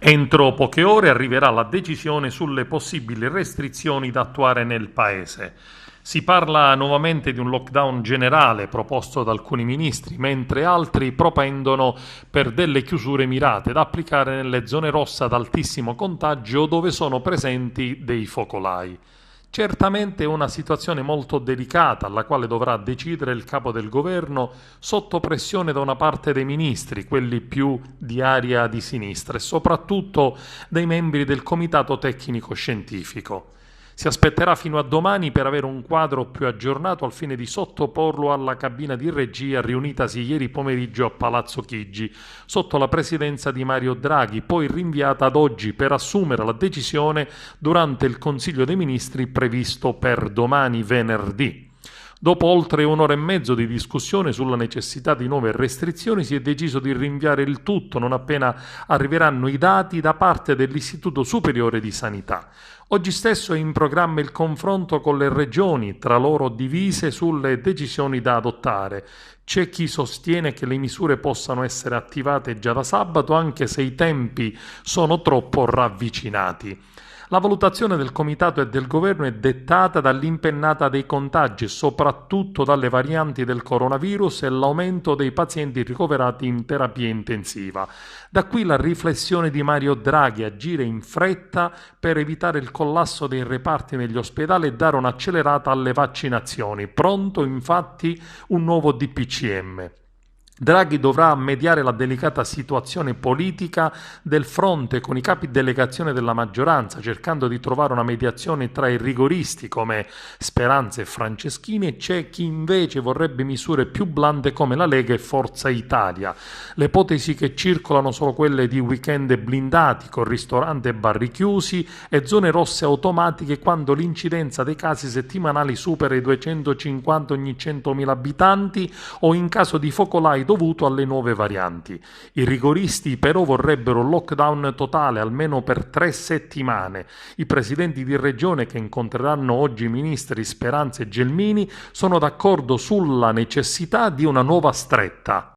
Entro poche ore arriverà la decisione sulle possibili restrizioni da attuare nel Paese. Si parla nuovamente di un lockdown generale proposto da alcuni ministri, mentre altri propendono per delle chiusure mirate da applicare nelle zone rosse ad altissimo contagio dove sono presenti dei focolai. Certamente è una situazione molto delicata alla quale dovrà decidere il capo del governo sotto pressione da una parte dei ministri, quelli più di area di sinistra, e soprattutto dei membri del comitato tecnico scientifico. Si aspetterà fino a domani per avere un quadro più aggiornato al fine di sottoporlo alla cabina di regia riunitasi ieri pomeriggio a Palazzo Chigi, sotto la presidenza di Mario Draghi, poi rinviata ad oggi per assumere la decisione durante il Consiglio dei Ministri previsto per domani venerdì. Dopo oltre un'ora e mezzo di discussione sulla necessità di nuove restrizioni, si è deciso di rinviare il tutto non appena arriveranno i dati da parte dell'Istituto Superiore di Sanità. Oggi stesso è in programma il confronto con le regioni, tra loro divise sulle decisioni da adottare. C'è chi sostiene che le misure possano essere attivate già da sabato, anche se i tempi sono troppo ravvicinati. La valutazione del Comitato e del Governo è dettata dall'impennata dei contagi e soprattutto dalle varianti del coronavirus e l'aumento dei pazienti ricoverati in terapia intensiva. Da qui la riflessione di Mario Draghi: agire in fretta per evitare il collasso dei reparti negli ospedali e dare un'accelerata alle vaccinazioni. Pronto infatti un nuovo DPCM. Draghi dovrà mediare la delicata situazione politica del fronte con i capi delegazione della maggioranza, cercando di trovare una mediazione tra i rigoristi come Speranza e Franceschini e c'è chi invece vorrebbe misure più blande come la Lega e Forza Italia. Le ipotesi che circolano sono quelle di weekend blindati con ristoranti e bar chiusi e zone rosse automatiche quando l'incidenza dei casi settimanali supera i 250 ogni 100.000 abitanti o in caso di focolai dovuto alle nuove varianti. I rigoristi però vorrebbero un lockdown totale almeno per 3 settimane. I presidenti di regione che incontreranno oggi i ministri Speranza e Gelmini sono d'accordo sulla necessità di una nuova stretta.